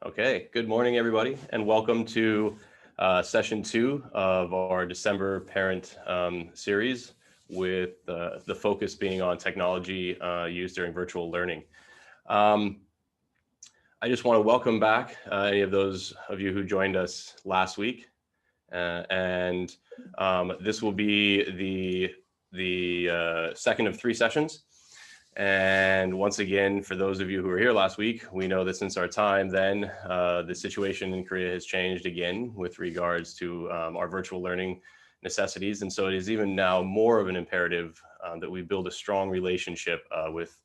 Okay, good morning, everybody, and welcome to session 2 of our December parent series with the focus being on technology used during virtual learning. I just want to welcome back any of those of you who joined us last week. And this will be the second of 3 sessions. And once again, for those of you who were here last week, we know that since our time then, the situation in Korea has changed again with regards to our virtual learning necessities. And so it is even now more of an imperative that we build a strong relationship with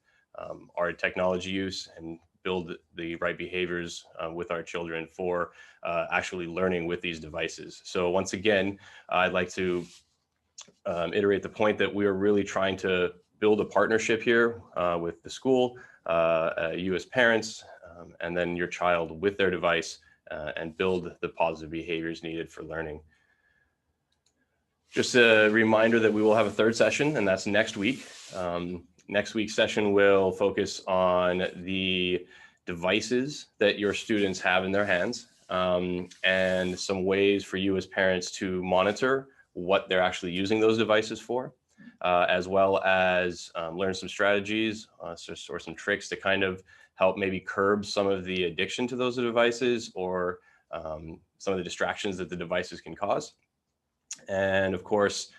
our technology use and build the right behaviors with our children for actually learning with these devices. So once again, I'd like to iterate the point that we are really trying to build a partnership here with the school, you as parents, and then your child with their device and build the positive behaviors needed for learning. Just a reminder that we will have a third session, and that's next week. Next week's session will focus on the devices that your students have in their hands and some ways for you as parents to monitor what they're actually using those devices for. As well as learn some strategies or some tricks to kind of help maybe curb some of the addiction to those devices or some of the distractions that the devices can cause. And of course,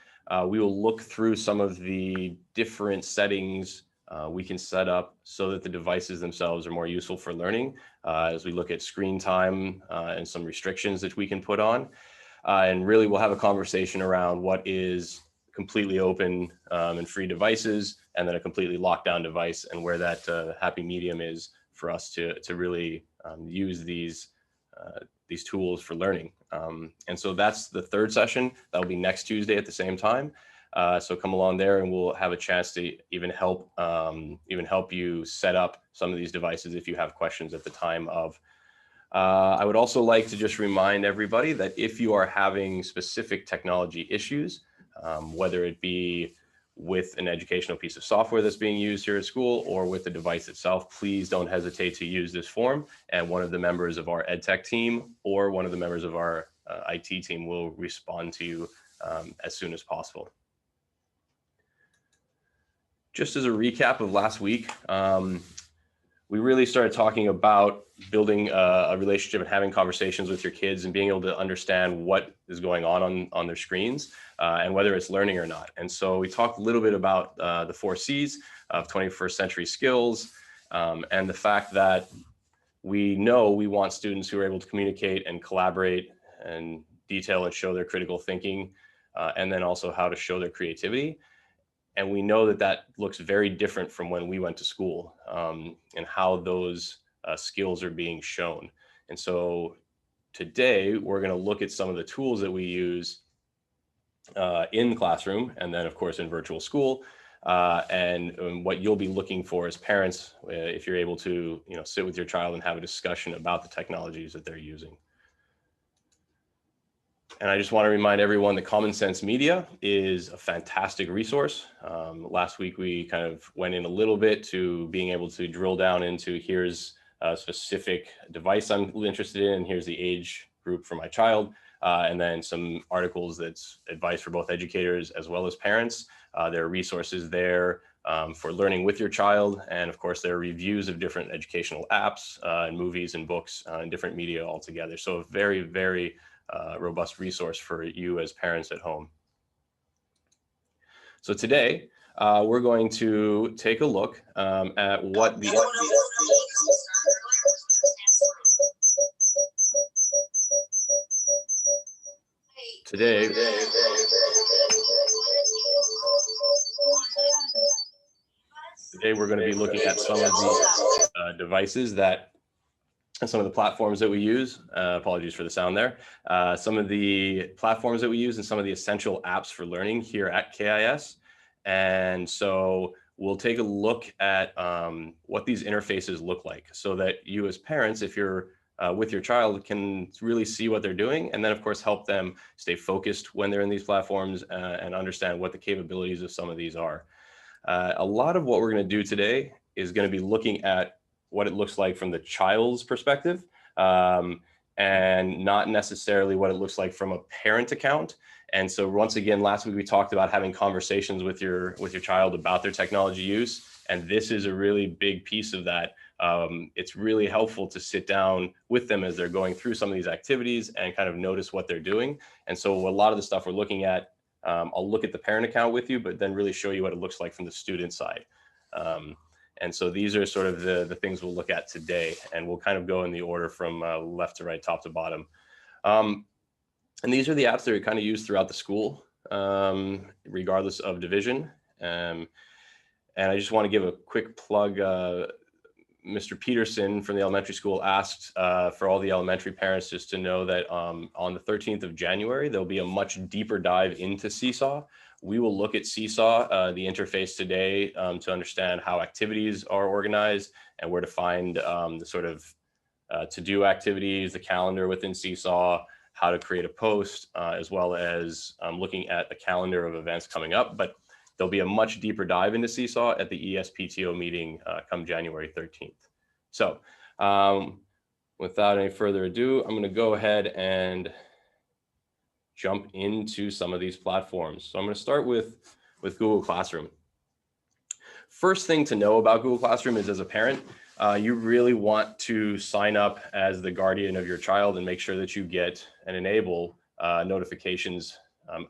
we will look through some of the different settings we can set up so that the devices themselves are more useful for learning as we look at screen time and some restrictions that we can put on. And really, we'll have a conversation around what is completely open and free devices, and then a completely locked down device, and where that happy medium is for us to really use these tools for learning. And so that's the third session. That'll be next Tuesday at the same time. So come along there, and we'll have a chance to even help you set up some of these devices if you have questions at the time of. I would also like to just remind everybody that if you are having specific technology issues, whether it be with an educational piece of software that's being used here at school or with the device itself, please don't hesitate to use this form, and one of the members of our EdTech team or one of the members of our IT team will respond to you as soon as possible. Just as a recap of last week, we really started talking about building a relationship and having conversations with your kids and being able to understand what is going on their screens and whether it's learning or not. And so we talked a little bit about the 4 C's of 21st century skills and the fact that we know we want students who are able to communicate and collaborate and detail and show their critical thinking and then also how to show their creativity. And we know that that looks very different from when we went to school and how those skills are being shown. And so today we're going to look at some of the tools that we use in the classroom and then of course in virtual school and what you'll be looking for as parents if you're able to sit with your child and have a discussion about the technologies that they're using. And I just want to remind everyone that Common Sense Media is a fantastic resource. Last week, we kind of went in a little bit to being able to drill down into here's a specific device I'm interested in, and here's the age group for my child, and then some articles that's advice for both educators as well as parents. There are resources there for learning with your child. And of course, there are reviews of different educational apps and movies and books and different media altogether. So a very, very robust resource for you as parents at home. So today, we're going to take a look at what the today we're going to be looking at some of the devices that some of the platforms that we use, apologies for the sound there, some of the platforms that we use and some of the essential apps for learning here at KIS. And so we'll take a look at what these interfaces look like so that you as parents, if you're with your child, can really see what they're doing and then of course help them stay focused when they're in these platforms and understand what the capabilities of some of these are. A lot of what we're going to do today is going to be looking at what it looks like from the child's perspective. and not necessarily what it looks like from a parent account. And so once again, last week we talked about having conversations with your child about their technology use, and this is a really big piece of that. It's really helpful to sit down with them as they're going through some of these activities and kind of notice what they're doing. And so a lot of the stuff we're looking at, I'll look at the parent account with you, but then really show you what it looks like from the student side. And so these are sort of the things we'll look at today, and we'll kind of go in the order from left to right, top to bottom. And these are the apps that are kind of used throughout the school, regardless of division. And I just want to give a quick plug. Mr. Peterson from the elementary school asked for all the elementary parents just to know that on the 13th of January, there'll be a much deeper dive into SeeSaw. We will look at SeeSaw, the interface today, to understand how activities are organized and where to find the sort of to-do activities, the calendar within SeeSaw, how to create a post, as well as looking at a calendar of events coming up. But there'll be a much deeper dive into SeeSaw at the ESPTO meeting come January 13th. So without any further ado, I'm going to go ahead and jump into some of these platforms. So I'm going to start with Google Classroom. First thing to know about Google Classroom is, as a parent, you really want to sign up as the guardian of your child and make sure that you get and enable notifications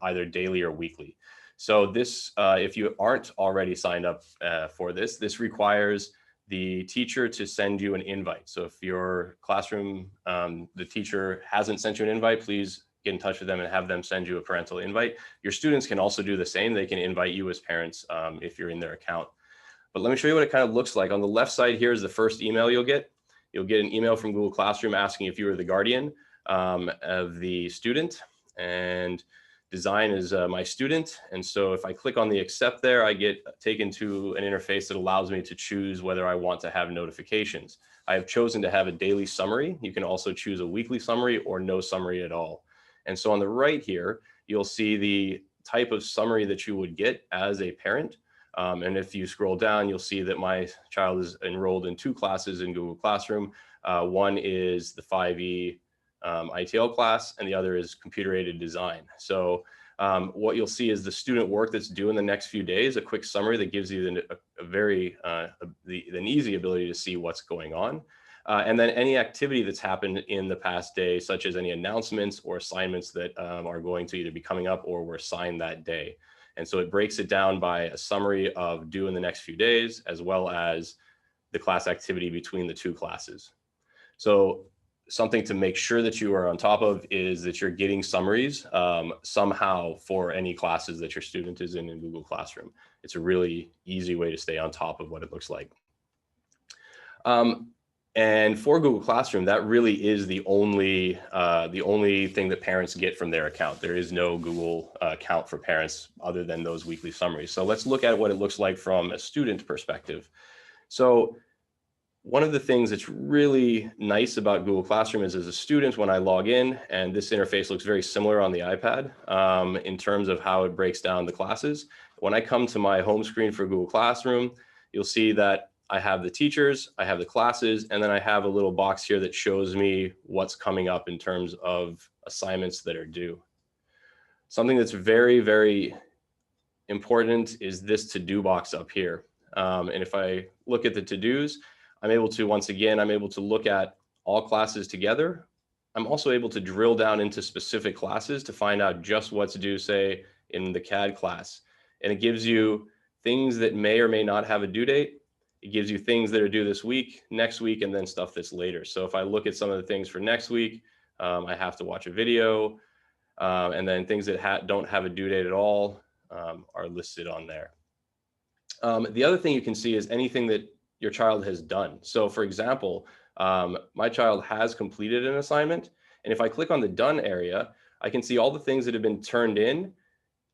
either daily or weekly. So this, if you aren't already signed up for this, this requires the teacher to send you an invite. So if your classroom, the teacher hasn't sent you an invite, please get in touch with them and have them send you a parental invite. Your students can also do the same. They can invite you as parents if you're in their account. But let me show you what it kind of looks like. On the left side here is the first email you'll get. You'll get an email from Google Classroom asking if you are the guardian of the student, and design is my student. And so if I click on the accept there, I get taken to an interface that allows me to choose whether I want to have notifications. I have chosen to have a daily summary. You can also choose a weekly summary or no summary at all. And so on the right here, you'll see the type of summary that you would get as a parent. And if you scroll down, you'll see that my child is enrolled in 2 classes in Google Classroom. One is the 5E ITL class, and the other is computer-aided design. So what you'll see is the student work that's due in the next few days, a quick summary that gives you an easy ability to see what's going on. And then any activity that's happened in the past day, such as any announcements or assignments that are going to either be coming up or were assigned that day. And so it breaks it down by a summary of due in the next few days, as well as the class activity between the 2 classes. So something to make sure that you are on top of is that you're getting summaries somehow for any classes that your student is in Google Classroom. It's a really easy way to stay on top of what it looks like. And for Google Classroom, that really is the only thing that parents get from their account. There is no Google account for parents other than those weekly summaries. So let's look at what it looks like from a student perspective. So one of the things that's really nice about Google Classroom is, as a student, when I log in, and this interface looks very similar on the iPad in terms of how it breaks down the classes. When I come to my home screen for Google Classroom, you'll see that I have the teachers, I have the classes, and then I have a little box here that shows me what's coming up in terms of assignments that are due. Something that's very, very important is this to-do box up here. And if I look at the to-dos, I'm able to, once again, I'm able to look at all classes together. I'm also able to drill down into specific classes to find out just what's due, say, in the CAD class. And it gives you things that may or may not have a due date. It gives you things that are due this week, next week, and then stuff that's later. So if I look at some of the things for next week, I have to watch a video, and then things that don't have a due date at all are listed on there. The other thing you can see is anything that your child has done. So for example, my child has completed an assignment, and if I click on the done area, I can see all the things that have been turned in,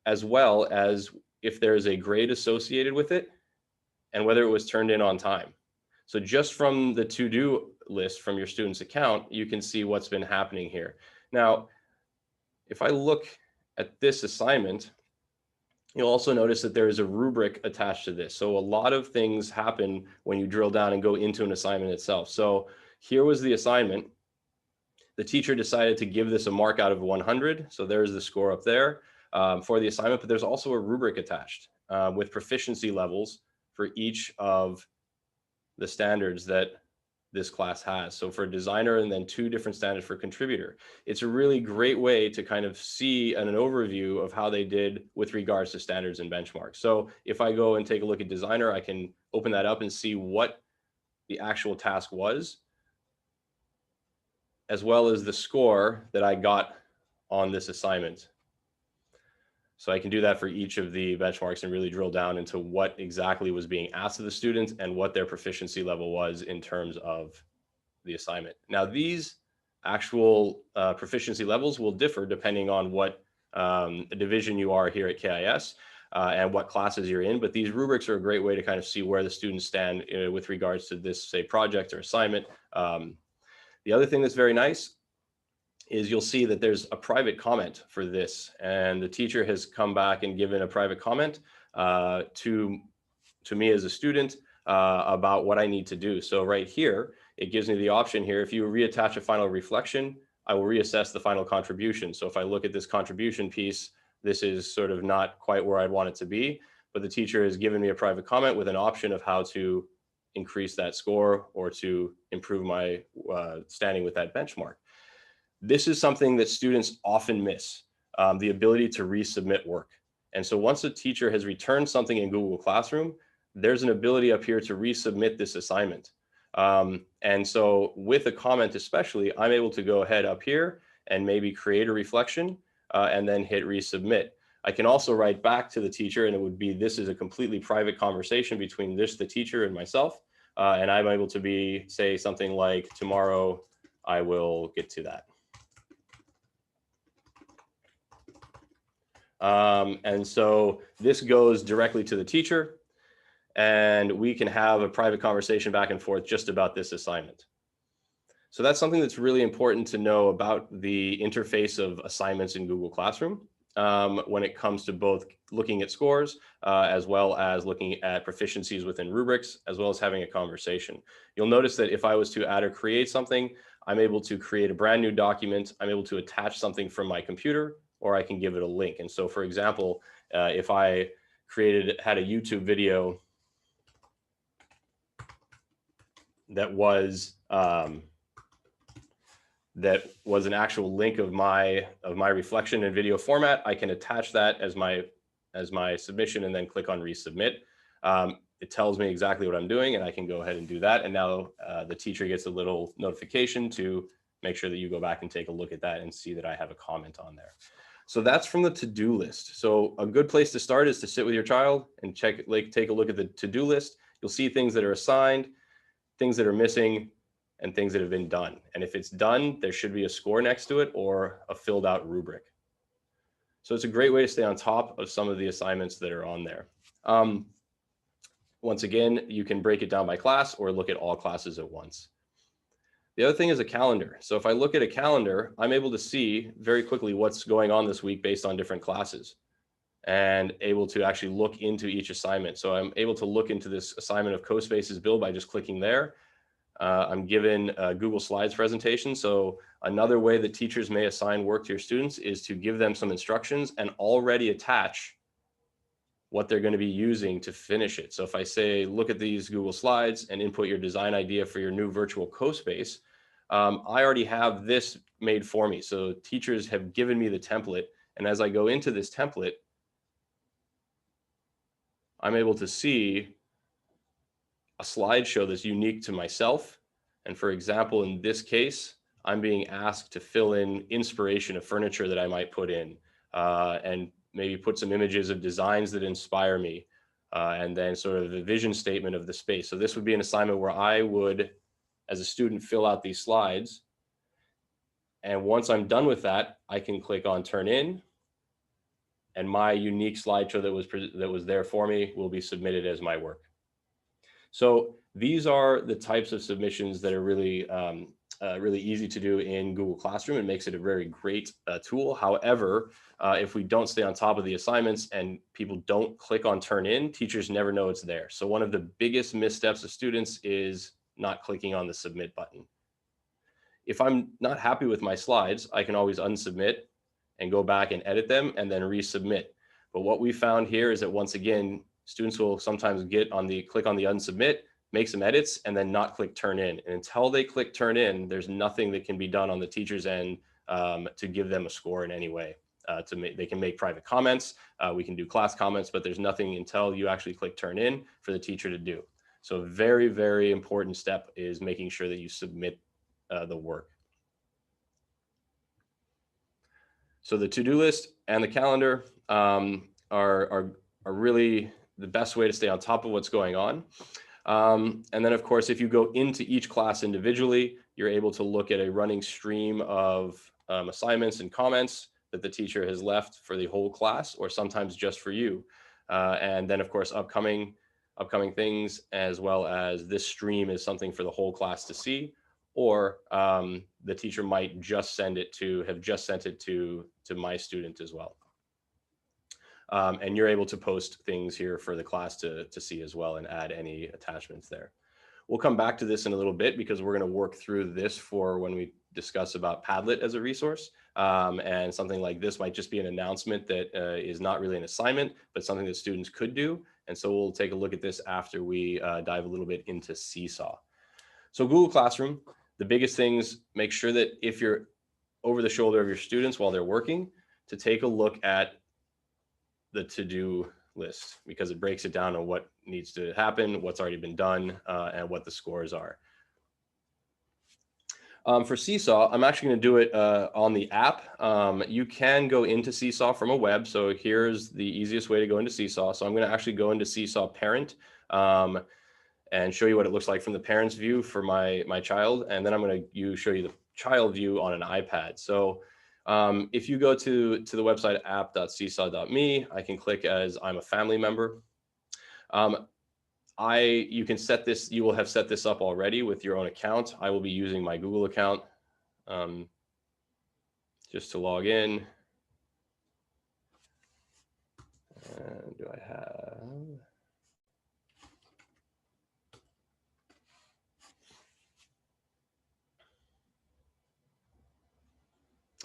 as well as if there's a grade associated with it, and whether it was turned in on time. So just from the to-do list from your student's account, you can see what's been happening here. Now, if I look at this assignment, you'll also notice that there is a rubric attached to this. So a lot of things happen when you drill down and go into an assignment itself. So here was the assignment. The teacher decided to give this a mark out of 100. So there's the score up there for the assignment, but there's also a rubric attached with proficiency levels for each of the standards that this class has. So for designer, and then 2 different standards for contributor. It's a really great way to kind of see an overview of how they did with regards to standards and benchmarks. So if I go and take a look at designer, I can open that up and see what the actual task was, as well as the score that I got on this assignment. So I can do that for each of the benchmarks and really drill down into what exactly was being asked of the students and what their proficiency level was in terms of the assignment. Now, these actual proficiency levels will differ depending on what division you are here at KIS and what classes you're in, but these rubrics are a great way to kind of see where the students stand with regards to this, say, project or assignment. The other thing that's very nice is you'll see that there's a private comment for this, and the teacher has come back and given a private comment to me as a student about what I need to do. So right here, it gives me the option here. If you reattach a final reflection, I will reassess the final contribution. So if I look at this contribution piece, this is sort of not quite where I'd want it to be, but the teacher has given me a private comment with an option of how to increase that score or to improve my standing with that benchmark. This is something that students often miss, the ability to resubmit work. And so once a teacher has returned something in Google Classroom, there's an ability up here to resubmit this assignment. And so with a comment especially, I'm able to go ahead up here and maybe create a reflection and then hit resubmit. I can also write back to the teacher, and it would be, this is a completely private conversation between the teacher and myself. And I'm able to say something like, tomorrow I will get to that. And so this goes directly to the teacher, and we can have a private conversation back and forth just about this assignment. So that's something that's really important to know about the interface of assignments in Google Classroom when it comes to both looking at scores as well as looking at proficiencies within rubrics, as well as having a conversation. You'll notice that if I was to add or create something, I'm able to create a brand new document. I'm able to attach something from my computer, or I can give it a link. And so, for example, if I had a YouTube video that was an actual link of my reflection in video format, I can attach that as my submission and then click on resubmit. It tells me exactly what I'm doing, and I can go ahead and do that. And now the teacher gets a little notification to make sure that you go back and take a look at that and see that I have a comment on there. So that's from the to-do list. So a good place to start is to sit with your child and take a look at the to-do list. You'll see things that are assigned, things that are missing, and things that have been done. And if it's done, there should be a score next to it or a filled out rubric. So it's a great way to stay on top of some of the assignments that are on there. Once again, you can break it down by class or look at all classes at once. The other thing is a calendar. So if I look at a calendar, I'm able to see very quickly what's going on this week based on different classes and able to actually look into each assignment. So I'm able to look into this assignment of CoSpaces build by just clicking there. I'm given a Google Slides presentation. So another way that teachers may assign work to your students is to give them some instructions and already attach what they're going to be using to finish it. So if I say, look at these Google Slides and input your design idea for your new virtual CoSpace, I already have this made for me. So teachers have given me the template. And as I go into this template, I'm able to see a slideshow that's unique to myself. And for example, in this case, I'm being asked to fill in inspiration of furniture that I might put in and maybe put some images of designs that inspire me and then sort of a vision statement of the space. So this would be an assignment where I would, as a student, fill out these slides. And once I'm done with that, I can click on turn in, and my unique slideshow that was there for me will be submitted as my work. So these are the types of submissions that are really, really easy to do in Google Classroom. It makes it a very great tool. However, if we don't stay on top of the assignments and people don't click on turn in, teachers never know it's there. So one of the biggest missteps of students is not clicking on the submit button. If I'm not happy with my slides, I can always unsubmit and go back and edit them and then resubmit. But what we found here is that once again, students will sometimes click on the unsubmit, make some edits, and then not click turn in. And until they click turn in, there's nothing that can be done on the teacher's end to give them a score in any way. They can make private comments, we can do class comments, but there's nothing until you actually click turn in for the teacher to do. So a very, very important step is making sure that you submit the work. So the to-do list and the calendar are really the best way to stay on top of what's going on. And then of course, if you go into each class individually, you're able to look at a running stream of assignments and comments that the teacher has left for the whole class, or sometimes just for you. And then of course, upcoming things, as well as this stream is something for the whole class to see, or the teacher might just sent it to my student as well. And you're able to post things here for the class to see as well and add any attachments there. We'll come back to this in a little bit because we're going to work through this for when we discuss about Padlet as a resource. And something like this might just be an announcement that is not really an assignment, but something that students could do. And so we'll take a look at this after we dive a little bit into SeeSaw. So Google Classroom, the biggest things, make sure that if you're over the shoulder of your students while they're working, to take a look at the to-do list, because it breaks it down on what needs to happen, what's already been done, and what the scores are. For SeeSaw, I'm actually going to do it on the app. You can go into SeeSaw from a web. So here's the easiest way to go into SeeSaw. So I'm going to actually go into SeeSaw Parent and show you what it looks like from the parent's view for my child. And then I'm going to show you the child view on an iPad. So if you go to the website app.seesaw.me, I can click as I'm a family member. You can set this, you will have set this up already with your own account. I will be using my Google account just to log in. Do I have?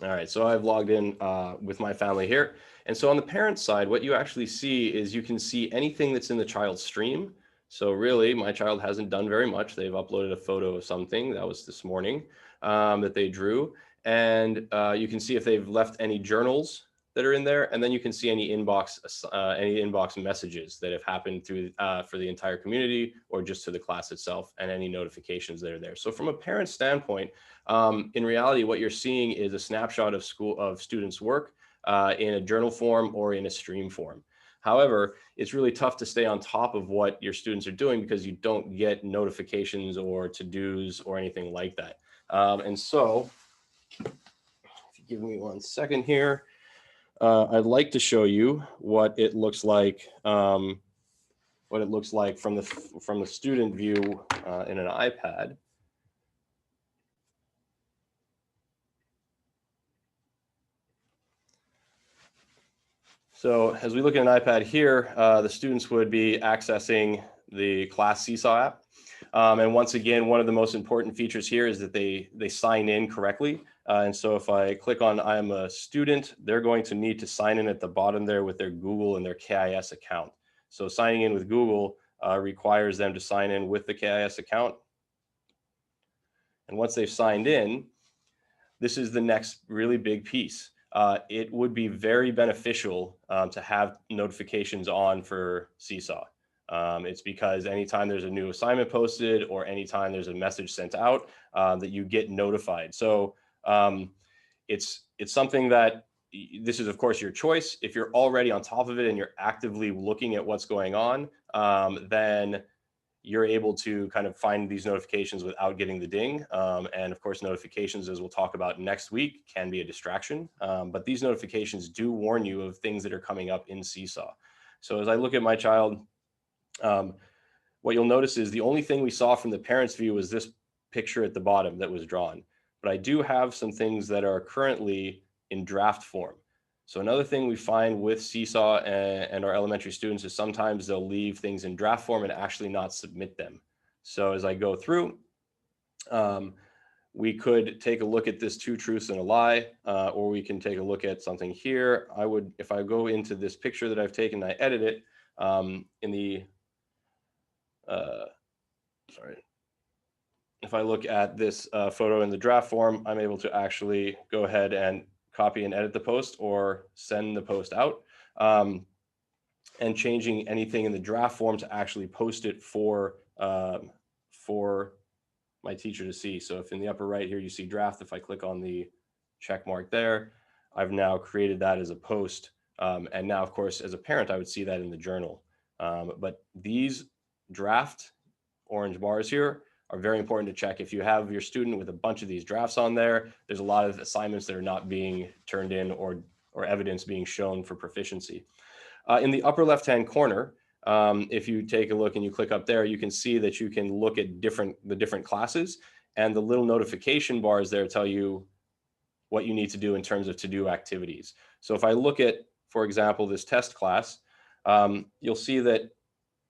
All right, so I've logged in with my family here. And so on the parent side, what you actually see is you can see anything that's in the child's stream. So really, my child hasn't done very much. They've uploaded a photo of something that was this morning that they drew. And you can see if they've left any journals that are in there. And then you can see any inbox messages that have happened through for the entire community or just to the class itself, and any notifications that are there. So from a parent standpoint, in reality, what you're seeing is a snapshot of students' work in a journal form or in a stream form. However, it's really tough to stay on top of what your students are doing because you don't get notifications or to-dos or anything like that. And so, if you give me 1 second here, I'd like to show you what it looks like. From the student view in an iPad. So as we look at an iPad here, the students would be accessing the class SeeSaw app. And once again, one of the most important features here is that they sign in correctly. And so if I click on I'm a student, they're going to need to sign in at the bottom there with their Google and their KIS account. So signing in with Google requires them to sign in with the KIS account. And once they've signed in, this is the next really big piece. It would be very beneficial to have notifications on for SeeSaw. It's because anytime there's a new assignment posted or anytime there's a message sent out, that you get notified. So it's something that this is, of course, your choice. If you're already on top of it and you're actively looking at what's going on, then you're able to kind of find these notifications without getting the ding. And of course, notifications, as we'll talk about next week, can be a distraction. But these notifications do warn you of things that are coming up in SeeSaw. So as I look at my child, what you'll notice is the only thing we saw from the parent's view was this picture at the bottom that was drawn. But I do have some things that are currently in draft form. So another thing we find with SeeSaw and our elementary students is sometimes they'll leave things in draft form and actually not submit them. So as I go through, we could take a look at this 2 truths and a lie, or we can take a look at something here. I would, if I go into this picture that I've taken, I edit it in the, sorry. If I look at this photo in the draft form, I'm able to actually go ahead and copy and edit the post or send the post out, and changing anything in the draft form to actually post it for my teacher to see. So if in the upper right here you see draft, if I click on the check mark there, I've now created that as a post. And now, of course, as a parent, I would see that in the journal. But these draft orange bars here are very important to check. If you have your student with a bunch of these drafts on there, there's a lot of assignments that are not being turned in or evidence being shown for proficiency. In the upper left-hand corner, if you take a look and you click up there, you can see that you can look at the different classes, and the little notification bars there tell you what you need to do in terms of to-do activities. So if I look at, for example, this test class, you'll see that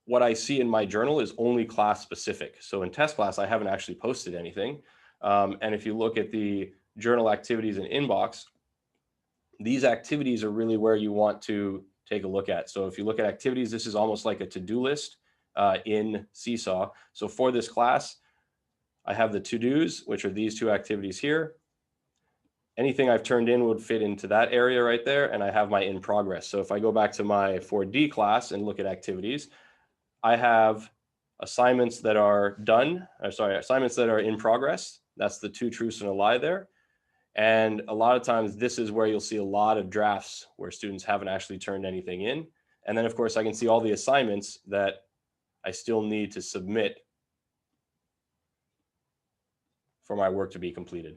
what I see in my journal is only class specific. So in test class, I haven't actually posted anything. And if you look at the journal activities and inbox, these activities are really where you want to take a look at. So if you look at activities, this is almost like a to-do list in SeeSaw. So for this class, I have the to-dos, which are these 2 activities here. Anything I've turned in would fit into that area right there, and I have my in progress. So if I go back to my 4D class and look at activities, I have assignments that are done, assignments that are in progress. That's the 2 truths and a lie there. And a lot of times this is where you'll see a lot of drafts where students haven't actually turned anything in. And then of course I can see all the assignments that I still need to submit for my work to be completed.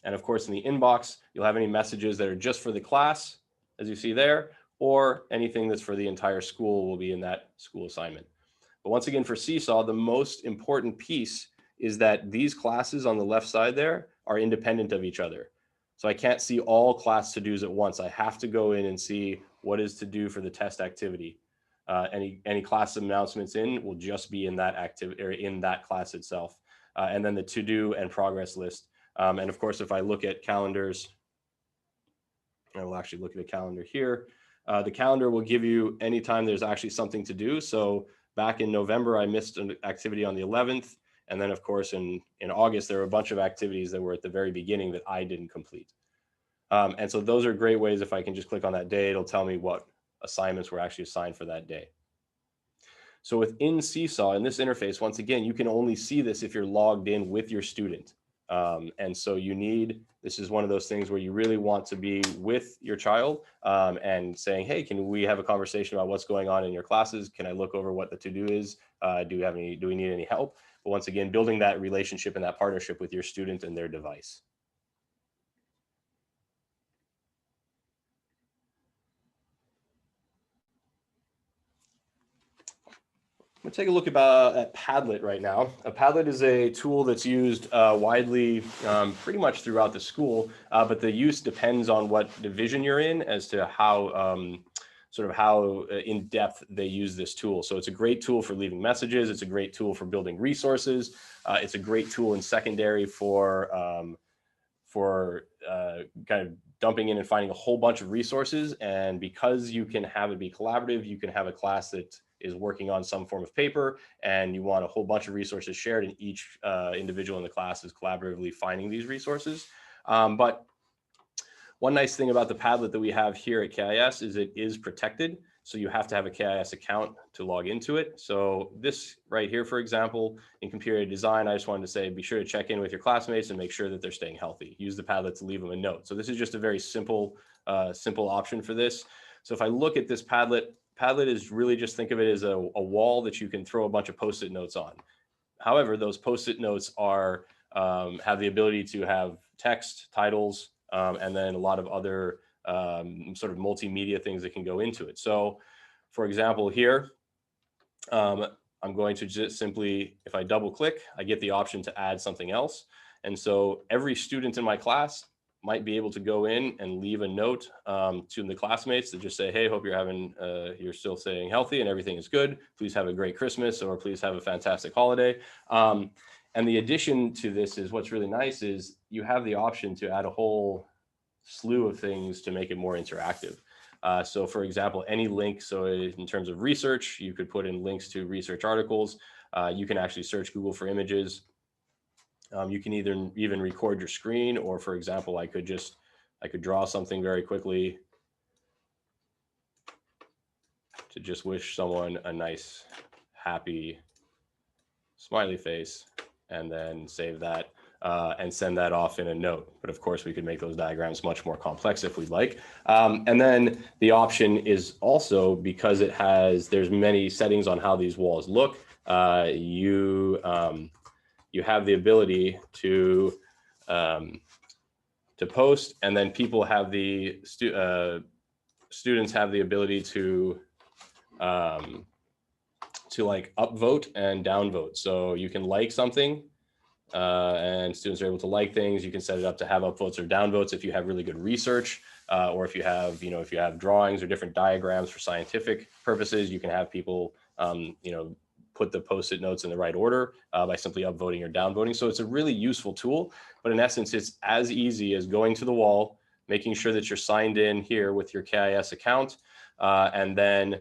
And of course in the inbox, you'll have any messages that are just for the class, as you see there, or anything that's for the entire school will be in that school assignment. But once again, for SeeSaw, the most important piece is that these classes on the left side there are independent of each other. So I can't see all class to-dos at once. I have to go in and see what is to do for the test activity. Any class announcements in will just be in that activity or in that class itself. And then the to-do and progress list. And of course, if I look at calendars, I will actually look at a calendar here. The calendar will give you anytime there's actually something to do. So back in November, I missed an activity on the 11th. And then of course, in August, there were a bunch of activities that were at the very beginning that I didn't complete. And so those are great ways. If I can just click on that day, it'll tell me what assignments were actually assigned for that day. So within SeeSaw, in this interface, once again, you can only see this if you're logged in with your student. And so this is one of those things where you really want to be with your child and saying, hey, can we have a conversation about what's going on in your classes? Can I look over what the to-do is? Do we need any help? But once again, building that relationship and that partnership with your student and their device. I'm gonna take a look at Padlet right now. Padlet is a tool that's used widely pretty much throughout the school, but the use depends on what division you're in as to how how in depth they use this tool. So it's a great tool for leaving messages. It's a great tool for building resources. It's a great tool in secondary for kind of dumping in and finding a whole bunch of resources. And because you can have it be collaborative, you can have a class that is working on some form of paper and you want a whole bunch of resources shared, and each individual in the class is collaboratively finding these resources. But one nice thing about the Padlet that we have here at KIS is it is protected. So you have to have a KIS account to log into it. So this right here, for example, in computer design, I just wanted to say, be sure to check in with your classmates and make sure that they're staying healthy. Use the Padlet to leave them a note. So this is just a very simple option for this. So if I look at this Padlet is really, just think of it as a wall that you can throw a bunch of Post-it notes on. However, those Post-it notes are have the ability to have text, titles, and then a lot of other sort of multimedia things that can go into it. So for example, here, I'm going to just simply, if I double click, I get the option to add something else. And so every student in my class might be able to go in and leave a note to the classmates to just say, hey, hope you're still staying healthy and everything is good. Please have a great Christmas, or please have a fantastic holiday. And the addition to this is what's really nice is you have the option to add a whole slew of things to make it more interactive. So for example, any link, so in terms of research, you could put in links to research articles. You can actually search Google for images. You can even record your screen, or for example, I could draw something very quickly to just wish someone a nice, happy, smiley face, and then save that and send that off in a note. But of course, we could make those diagrams much more complex if we'd like. And then the option is also, because there's many settings on how these walls look, you have the ability to post, and then people have the students have the ability to like upvote and downvote. So you can like something, and students are able to like things. You can set it up to have upvotes or downvotes if you have really good research, or if you have, if you have drawings or different diagrams for scientific purposes, you can have people, put the post-it notes in the right order by simply upvoting or downvoting. So it's a really useful tool, but in essence, it's as easy as going to the wall, making sure that you're signed in here with your KIS account, and then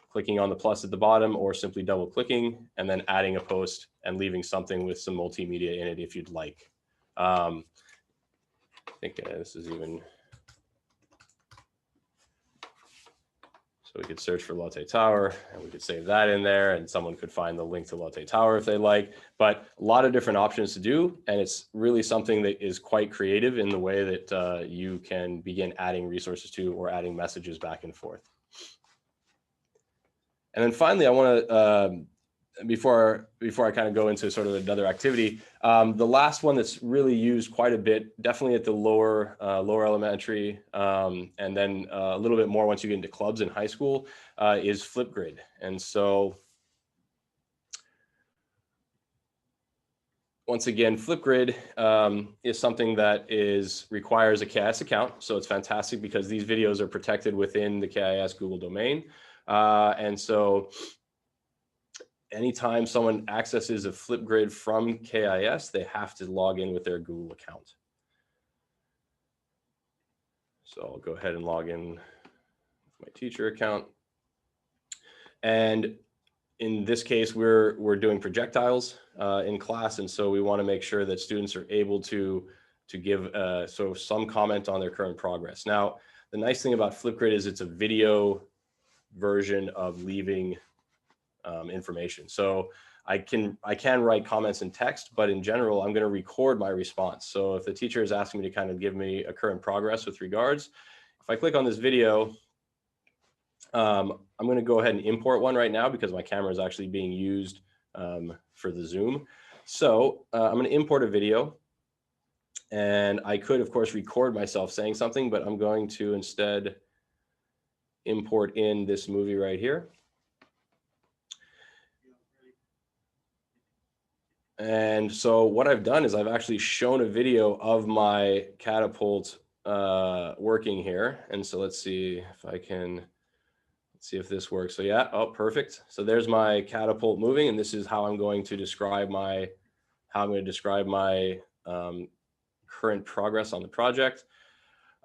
clicking on the plus at the bottom, or simply double clicking and then adding a post and leaving something with some multimedia in it if you'd like. I think this is even, so we could search for Lotte Tower and we could save that in there, and someone could find the link to Lotte Tower if they like. But a lot of different options to do, and it's really something that is quite creative in the way that you can begin adding resources to, or adding messages back and forth. And then finally, I want to, before I kind of go into sort of another activity, the last one that's really used quite a bit, definitely at the lower elementary, and then a little bit more once you get into clubs in high school, is Flipgrid. And so once again, Flipgrid is something that requires a KIS account. So it's fantastic because these videos are protected within the KIS Google domain. And so anytime someone accesses a Flipgrid from KIS, they have to log in with their Google account. So I'll go ahead and log in with my teacher account. And in this case, we're doing projectiles in class. And so we want to make sure that students are able to give some comment on their current progress. Now, the nice thing about Flipgrid is it's a video version of leaving information. So I can write comments in text, but in general, I'm going to record my response. So if the teacher is asking me to kind of give me a current progress with regards, if I click on this video, I'm going to go ahead and import one right now because my camera is actually being used for the Zoom. So I'm going to import a video, and I could, of course, record myself saying something, but I'm going to instead import in this movie right here. And so what I've done is I've actually shown a video of my catapult working here. And so let's see if I can, let's see if this works. So yeah, oh, perfect. So there's my catapult moving, and this is how I'm going to describe my, current progress on the project.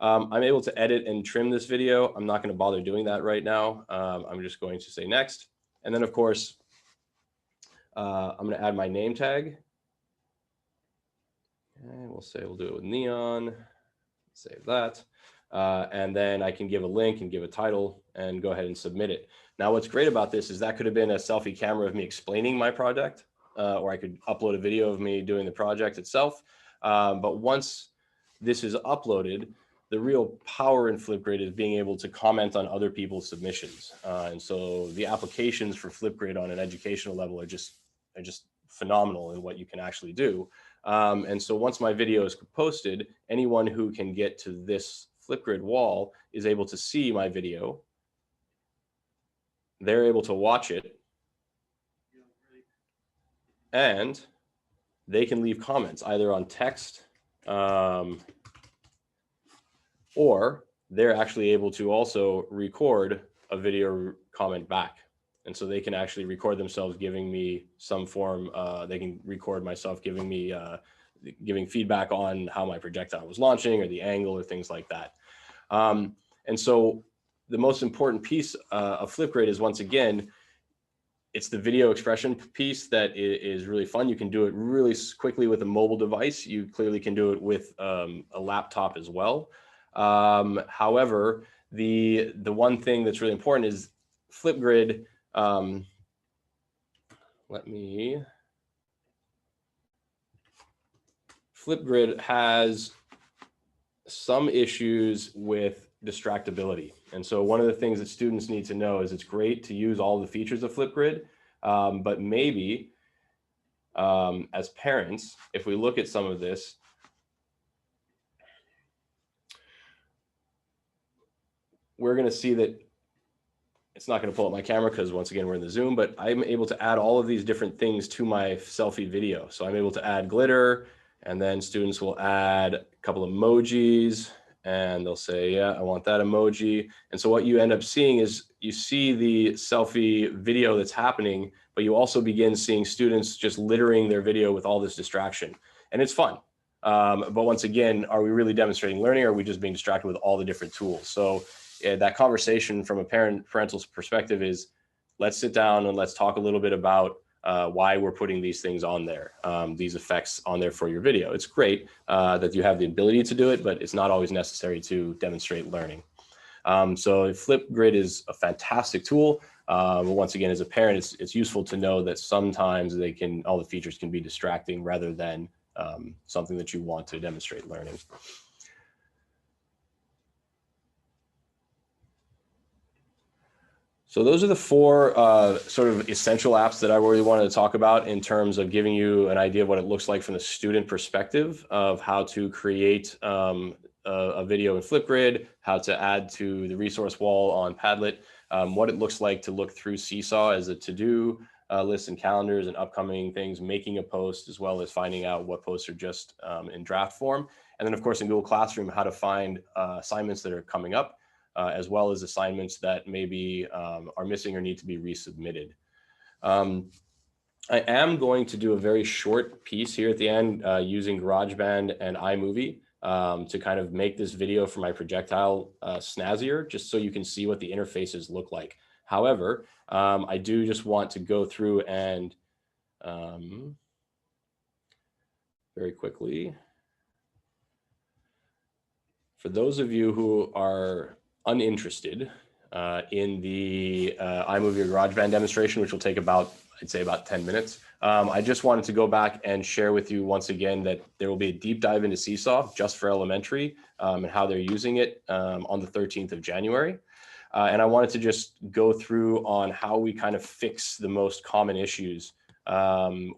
I'm able to edit and trim this video. I'm not going to bother doing that right now. I'm just going to say next. And then of course, I'm going to add my name tag. And we'll do it with neon, save that. And then I can give a link and give a title and go ahead and submit it. Now, what's great about this is that could have been a selfie camera of me explaining my project, or I could upload a video of me doing the project itself. But once this is uploaded, the real power in Flipgrid is being able to comment on other people's submissions. And so the applications for Flipgrid on an educational level are just phenomenal in what you can actually do. And so once my video is posted, anyone who can get to this Flipgrid wall is able to see my video. They're able to watch it, and they can leave comments either on text, or they're actually able to also record a video comment back. And so they can actually record themselves giving me some form, they can record myself giving me, giving feedback on how my projectile was launching or the angle or things like that. And so the most important piece of Flipgrid is, once again, it's the video expression piece that is really fun. You can do it really quickly with a mobile device. You clearly can do it with a laptop as well. However, the one thing that's really important is Flipgrid. Flipgrid has some issues with distractibility. And so one of the things that students need to know is it's great to use all the features of Flipgrid, but maybe as parents, if we look at some of this, we're going to see that it's not going to pull up my camera because, once again, we're in the Zoom, but I'm able to add all of these different things to my selfie video. So I'm able to add glitter, and then students will add a couple of emojis, and they'll say, yeah, I want that emoji. And so what you end up seeing is you see the selfie video that's happening, but you also begin seeing students just littering their video with all this distraction. And it's fun. But once again, are we really demonstrating learning, or are we just being distracted with all the different tools? So that conversation from a parental perspective is, let's sit down and let's talk a little bit about why we're putting these things on there, these effects on there for your video. It's great that you have the ability to do it, but it's not always necessary to demonstrate learning. So Flipgrid is a fantastic tool. But once again, as a parent, it's useful to know that sometimes all the features can be distracting rather than something that you want to demonstrate learning. So those are the four sort of essential apps that I really wanted to talk about in terms of giving you an idea of what it looks like from the student perspective of how to create a video in Flipgrid, how to add to the resource wall on Padlet, what it looks like to look through SeeSaw as a to-do list and calendars and upcoming things, making a post, as well as finding out what posts are just in draft form. And then, of course, in Google Classroom, how to find assignments that are coming up, as well as assignments that maybe are missing or need to be resubmitted. I am going to do a very short piece here at the end using GarageBand and iMovie to kind of make this video for my projectile snazzier, just so you can see what the interfaces look like. However, I do just want to go through and very quickly, for those of you who are uninterested in the iMovie or GarageBand demonstration, which will take about, I'd say about 10 minutes. I just wanted to go back and share with you once again that there will be a deep dive into SeeSaw just for elementary and how they're using it on the 13th of January. And I wanted to just go through on how we kind of fix the most common issues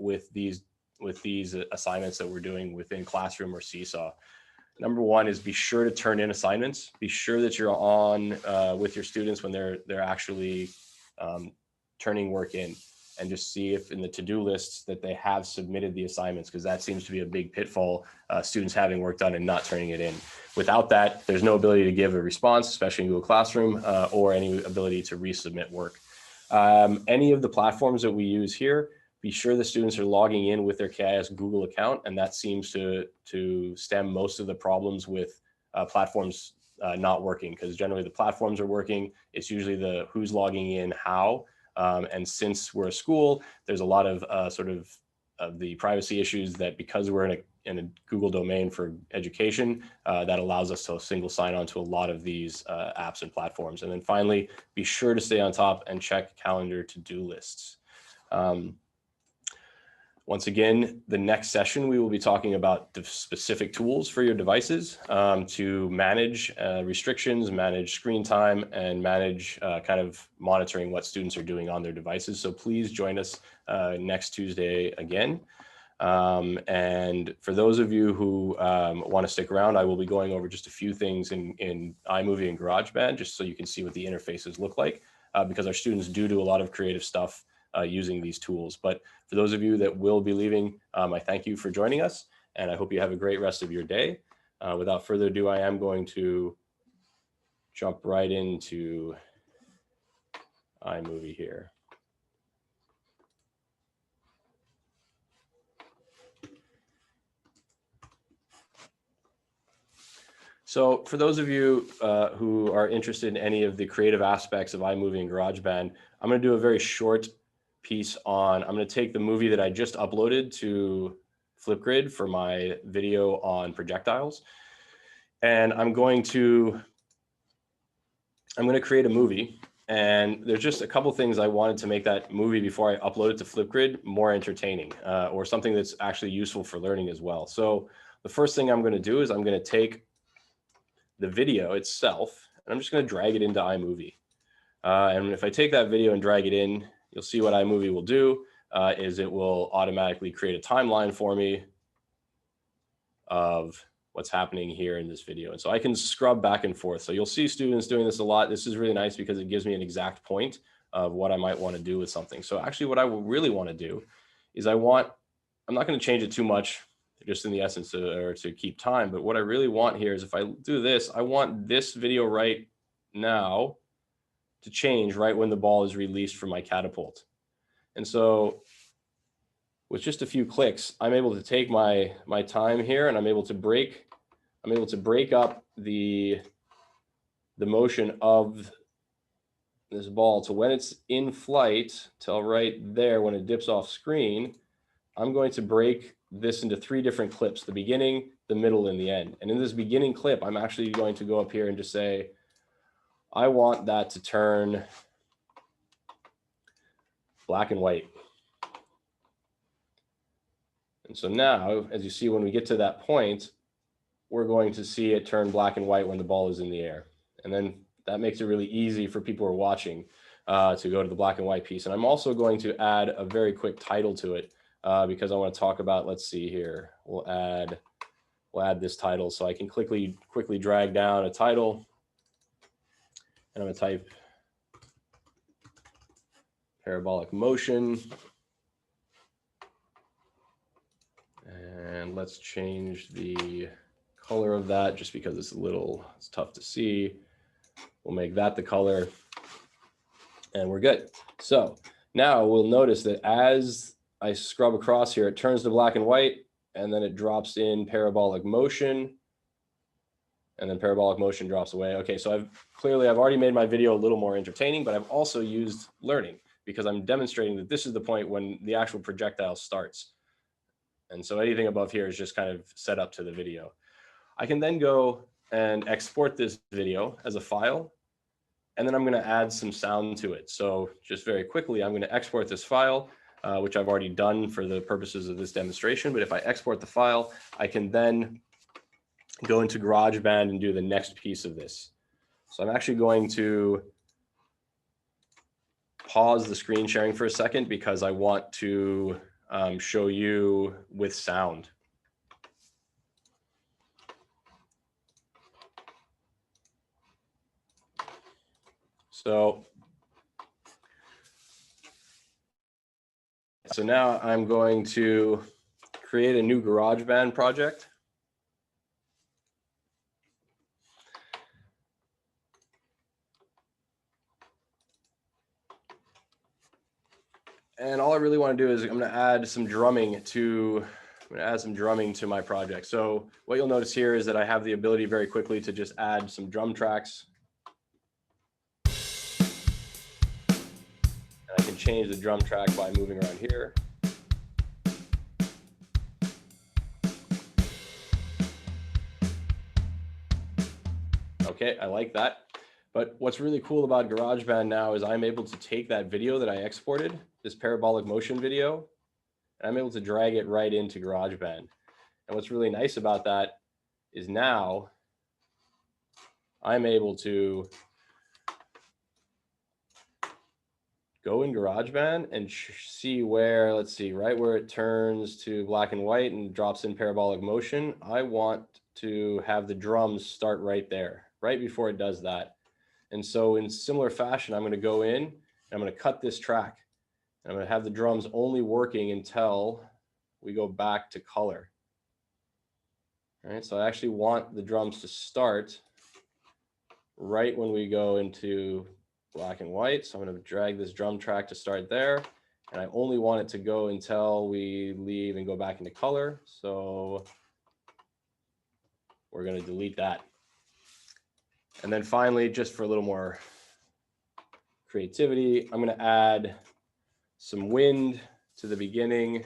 with these assignments that we're doing within Classroom or SeeSaw. Number one is be sure to turn in assignments. Be sure that you're on with your students when they're actually turning work in, and just see if in the to-do lists that they have submitted the assignments, because that seems to be a big pitfall, students having work done and not turning it in. Without that, there's no ability to give a response, especially in Google Classroom, or any ability to resubmit work. Any of the platforms that we use here, be sure the students are logging in with their KIS Google account, and that seems to stem most of the problems with platforms not working, because generally the platforms are working. It's usually the who's logging in, how, and since we're a school, there's a lot of sort of the privacy issues that, because we're in a Google domain for education, that allows us to single sign on to a lot of these apps and platforms. And then finally, be sure to stay on top and check calendar to-do lists. Once again, the next session, we will be talking about the specific tools for your devices to manage restrictions, manage screen time, and manage kind of monitoring what students are doing on their devices. So please join us next Tuesday again. And for those of you who want to stick around, I will be going over just a few things in iMovie and GarageBand, just so you can see what the interfaces look like, because our students do a lot of creative stuff using these tools. But for those of you that will be leaving, I thank you for joining us, and I hope you have a great rest of your day. Without further ado, I am going to jump right into iMovie here. So for those of you who are interested in any of the creative aspects of iMovie and GarageBand, I'm going to do a very short piece on, I'm going to take the movie that I just uploaded to Flipgrid for my video on projectiles. And I'm going to create a movie. And there's just a couple things I wanted to make that movie before I upload it to Flipgrid more entertaining, or something that's actually useful for learning as well. So the first thing I'm going to do is I'm going to take the video itself, and I'm just going to drag it into iMovie. And if I take that video and drag it in, you'll see what iMovie will do is it will automatically create a timeline for me of what's happening here in this video. And so I can scrub back and forth. So you'll see students doing this a lot. This is really nice because it gives me an exact point of what I might want to do with something. So actually what I really want to do is I'm not going to change it too much just in the essence or to keep time. But what I really want here is if I do this, I want this video right now to change right when the ball is released from my catapult. And so with just a few clicks, I'm able to take my time here, and I'm able to break up the motion of this ball to when it's in flight till right there when it dips off screen. I'm going to break this into 3 different clips: the beginning, the middle, and the end. And in this beginning clip, I'm actually going to go up here and just say, I want that to turn black and white. And so now, as you see, when we get to that point, we're going to see it turn black and white when the ball is in the air. And then that makes it really easy for people who are watching to go to the black and white piece. And I'm also going to add a very quick title to it because I want to talk about, let's see here, we'll add this title. So I can quickly drag down a title, and I'm going to type parabolic motion. And let's change the color of that just because it's tough to see. We'll make that the color, and we're good. So now we'll notice that as I scrub across here, it turns to black and white, and then it drops in parabolic motion, and then parabolic motion drops away. Okay, so I've already made my video a little more entertaining, but I've also used learning because I'm demonstrating that this is the point when the actual projectile starts. And so anything above here is just kind of set up to the video. I can then go and export this video as a file, and then I'm going to add some sound to it. So just very quickly, I'm going to export this file, which I've already done for the purposes of this demonstration. But if I export the file, I can then go into GarageBand and do the next piece of this. So I'm actually going to pause the screen sharing for a second because I want to show you with sound. So now I'm going to create a new GarageBand project. And all I really want to do is I'm going to add some drumming to my project. So what you'll notice here is that I have the ability very quickly to just add some drum tracks. And I can change the drum track by moving around here. Okay, I like that. But what's really cool about GarageBand now is I'm able to take that video that I exported, this parabolic motion video, and I'm able to drag it right into GarageBand. And what's really nice about that is now I'm able to go in GarageBand and see where, let's see, right where it turns to black and white and drops in parabolic motion. I want to have the drums start right there, right before it does that. And so in similar fashion, I'm going to go in and I'm going to cut this track. And I'm going to have the drums only working until we go back to color. All right, so I actually want the drums to start right when we go into black and white. So I'm going to drag this drum track to start there. And I only want it to go until we leave and go back into color. So we're going to delete that. And then finally, just for a little more creativity, I'm going to add some wind to the beginning.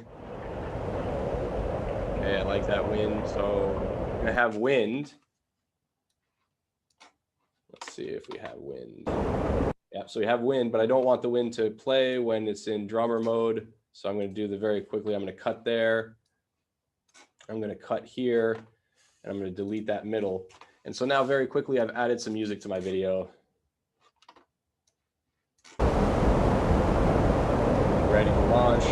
Okay, I like that wind. So I'm going to have wind. Let's see if we have wind. Yeah, so we have wind, but I don't want the wind to play when it's in drummer mode. So I'm going to do the very quickly. I'm going to cut there. I'm going to cut here, and I'm going to delete that middle. And so now very quickly, I've added some music to my video. Ready to launch.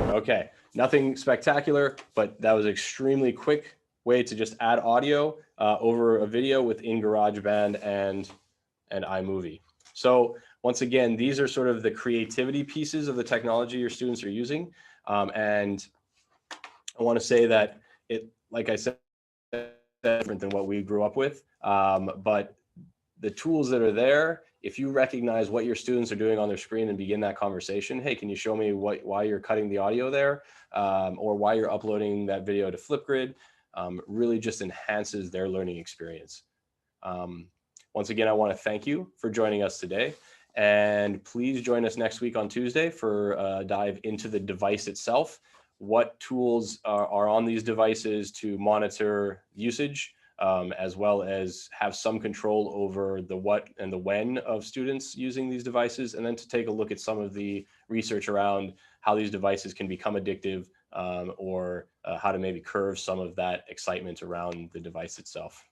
Okay, nothing spectacular, but that was an extremely quick way to just add audio over a video within GarageBand and iMovie. So once again, these are sort of the creativity pieces of the technology your students are using. And I want to say that it, like I said, different than what we grew up with. But the tools that are there, if you recognize what your students are doing on their screen and begin that conversation, hey, can you show me why you're cutting the audio there, or why you're uploading that video to Flipgrid, really just enhances their learning experience. Once again, I want to thank you for joining us today. And please join us next week on Tuesday for a dive into the device itself. What tools are on these devices to monitor usage, as well as have some control over the what and the when of students using these devices, and then to take a look at some of the research around how these devices can become addictive, or how to maybe curve some of that excitement around the device itself.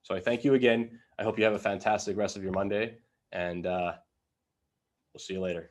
So I thank you again. I hope you have a fantastic rest of your Monday, and we'll see you later.